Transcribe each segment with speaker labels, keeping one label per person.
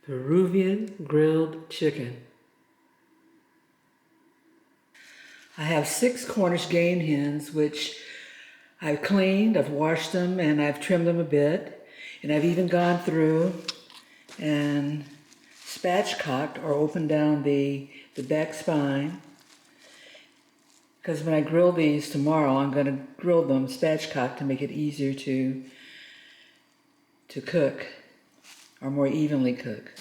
Speaker 1: Peruvian grilled chicken. I have 6 Cornish game hens, which I've cleaned, I've washed them, and I've trimmed them a bit. And I've even gone through and spatchcocked or opened down the back spine. Because when I grill these tomorrow, I'm going to grill them spatchcocked to make it easier to cook, or more evenly cook.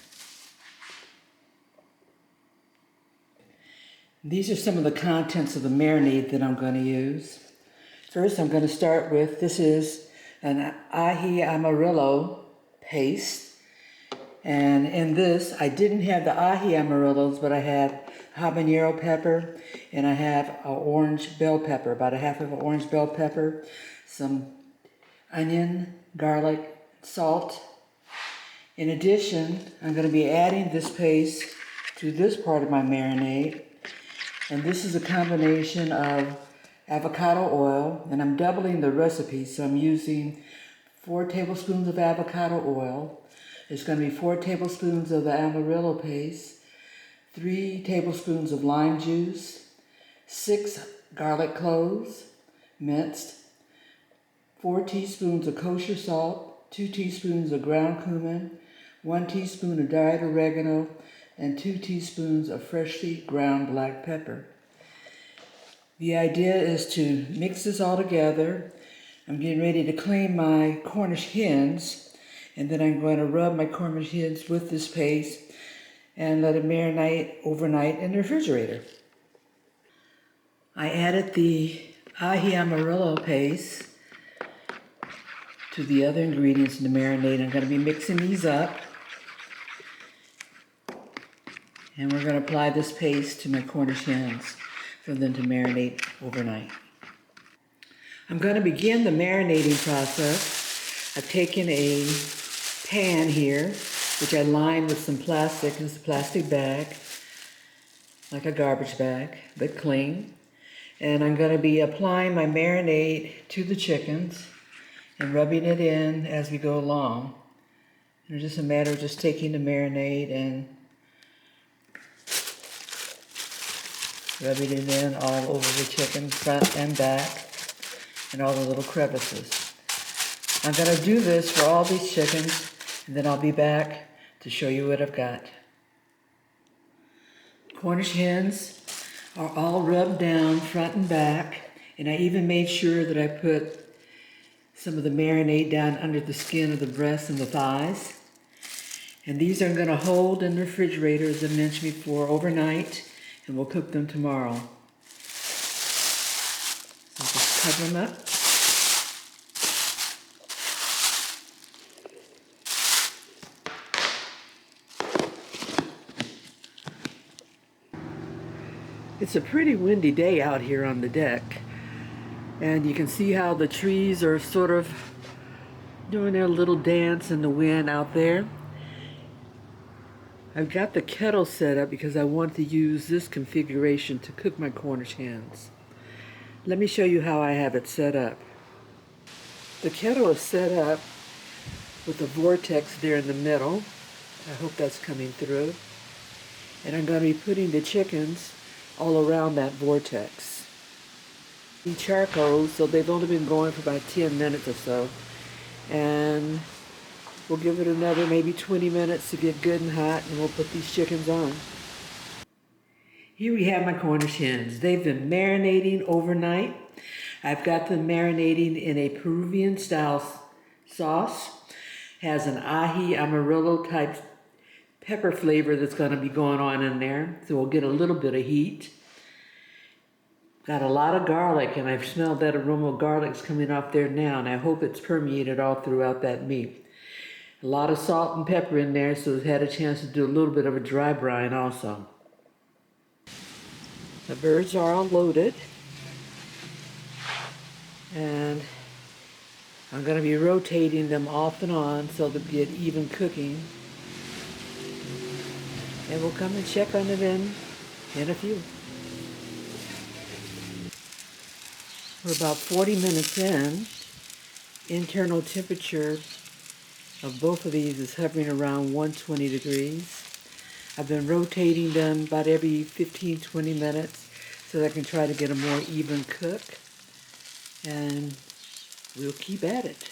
Speaker 1: These are some of the contents of the marinade that I'm going to use. First, I'm going to start with, this is an ají amarillo paste. And in this, I didn't have the ají amarillos, but I had habanero pepper, and I have an orange bell pepper, about a half of an orange bell pepper, some onion, garlic, salt. In addition, I'm going to be adding this paste to this part of my marinade. And this is a combination of avocado oil, and I'm doubling the recipe, so I'm using 4 tablespoons of avocado oil. It's going to be 4 tablespoons of the amarillo paste, 3 tablespoons of lime juice, 6 garlic cloves, minced, 4 teaspoons of kosher salt, 2 teaspoons of ground cumin, 1 teaspoon of dried oregano, and 2 teaspoons of freshly ground black pepper. The idea is to mix this all together. I'm getting ready to clean my Cornish hens, and then I'm going to rub my Cornish hens with this paste and let it marinate overnight in the refrigerator. I added the ají amarillo paste to the other ingredients in the marinade. I'm going to be mixing these up. And we're going to apply this paste to my Cornish hens for them to marinate overnight. I'm going to begin the marinating process. I've taken a pan here, which I lined with some plastic. It's a plastic bag, like a garbage bag, but clean. And I'm going to be applying my marinade to the chickens and rubbing it in as we go along. And it's just a matter of just taking the marinade and rubbing it in all over the chicken, front and back, and all the little crevices. I'm going to do this for all these chickens, and then I'll be back to show you what I've got. Cornish hens are all rubbed down front and back, and I even made sure that I put some of the marinade down under the skin of the breasts and the thighs. And these I'm going to hold in the refrigerator, as I mentioned before, overnight, and we'll cook them tomorrow. So just cover them up. It's a pretty windy day out here on the deck, and you can see how the trees are sort of doing their little dance in the wind out there. I've got the kettle set up because I want to use this configuration to cook my Cornish hens. Let me show you how I have it set up. The kettle is set up with a vortex there in the middle. I hope that's coming through. And I'm going to be putting the chickens all around that vortex. The charcoal, so they've only been going for about 10 minutes or so. And we'll give it another maybe 20 minutes to get good and hot, and we'll put these chickens on. Here we have my Cornish hens. They've been marinating overnight. I've got them marinating in a Peruvian style sauce. Has an ají amarillo type pepper flavor that's going to be going on in there, so we'll get a little bit of heat. Got a lot of garlic, and I've smelled that aroma of garlic's coming off there now, and I hope it's permeated all throughout that meat. A lot of salt and pepper in there, so I've had a chance to do a little bit of a dry brine also. The birds are all loaded, and I'm going to be rotating them off and on so they'll get even cooking. And we'll come and check on them in a few. We're about 40 minutes in. Internal temperature of both of these is hovering around 120 degrees. I've been rotating them about every 15-20 minutes so that I can try to get a more even cook. And we'll keep at it.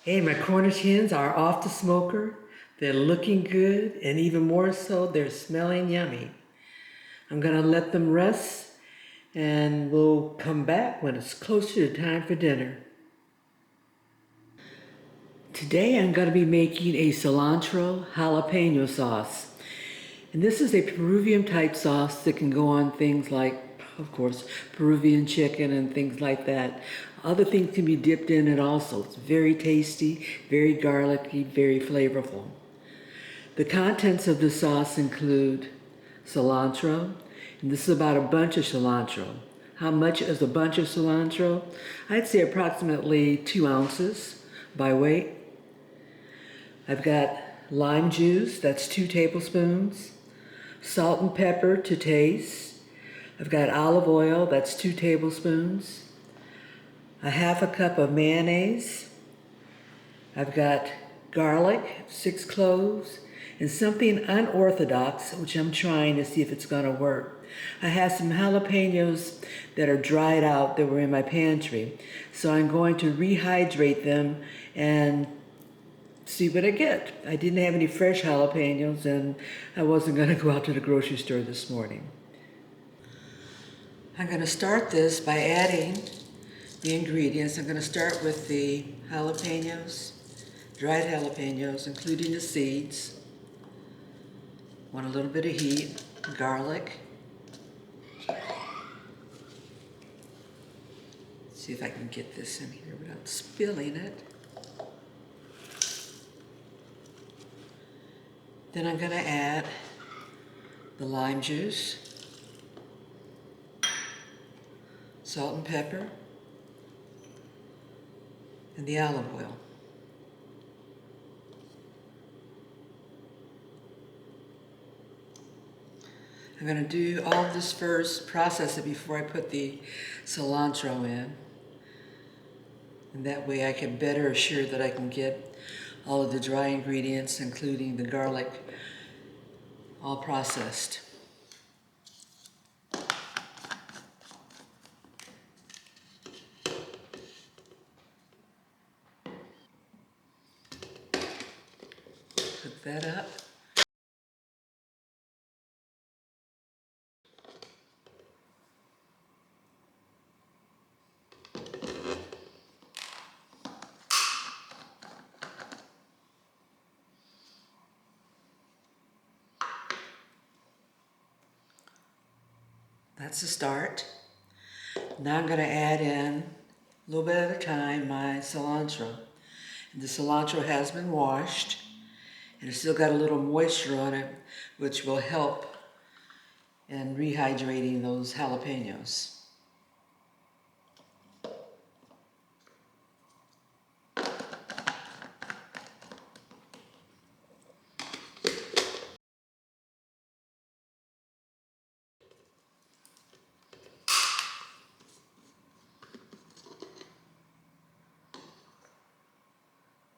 Speaker 1: Hey, my Cornish hens are off the smoker. They're looking good, and even more so, they're smelling yummy. I'm gonna let them rest, and we'll come back when it's closer to time for dinner. Today I'm gonna be making a cilantro jalapeno sauce. And this is a Peruvian type sauce that can go on things like, of course, Peruvian chicken and things like that. Other things can be dipped in it also. It's very tasty, very garlicky, very flavorful. The contents of the sauce include cilantro, and this is about a bunch of cilantro. How much is a bunch of cilantro? I'd say approximately 2 ounces by weight. I've got lime juice, that's 2 tablespoons. Salt and pepper to taste. I've got olive oil, that's 2 tablespoons. A half a cup of mayonnaise. I've got garlic, 6 cloves, and something unorthodox, which I'm trying to see if it's gonna work. I have some jalapenos that are dried out that were in my pantry. So I'm going to rehydrate them and see what I get. I didn't have any fresh jalapenos and I wasn't gonna go out to the grocery store this morning. I'm gonna start this by adding the ingredients. I'm gonna start with the jalapenos, dried jalapenos, including the seeds. Want a little bit of heat, garlic. See if I can get this in here without spilling it. Then I'm gonna add the lime juice, salt and pepper, and the olive oil. I'm gonna do all of this first, process it before I put the cilantro in. And that way I can better assure that I can get all of the dry ingredients, including the garlic, all processed. Cook that up. That's the start. Now I'm gonna add in, a little bit at a time, my cilantro. And the cilantro has been washed, and it's still got a little moisture on it, which will help in rehydrating those jalapenos.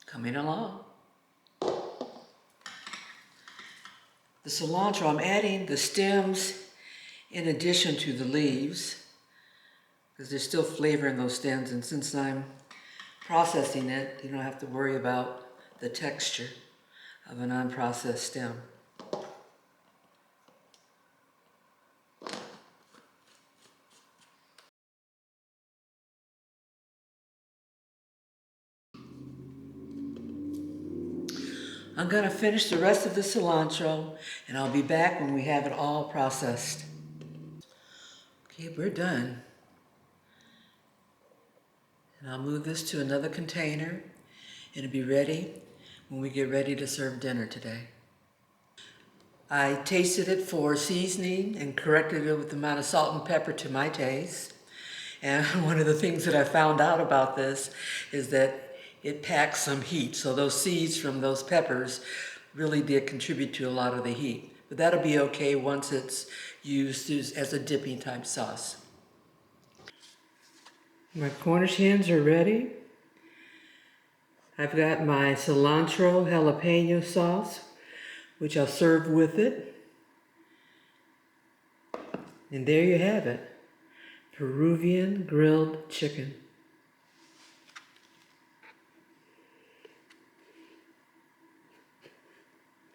Speaker 1: Coming along. The cilantro, I'm adding the stems in addition to the leaves, because there's still flavor in those stems, and since I'm processing it, you don't have to worry about the texture of an unprocessed stem. I'm gonna finish the rest of the cilantro, and I'll be back when we have it all processed. Okay, we're done. And I'll move this to another container. It'll be ready when we get ready to serve dinner today. I tasted it for seasoning and corrected it with the amount of salt and pepper to my taste. And one of the things that I found out about this is that it packs some heat. So those seeds from those peppers really did contribute to a lot of the heat. But that'll be okay once it's used as a dipping type sauce. My Cornish hens are ready. I've got my cilantro jalapeno sauce, which I'll serve with it. And there you have it, Peruvian grilled chicken.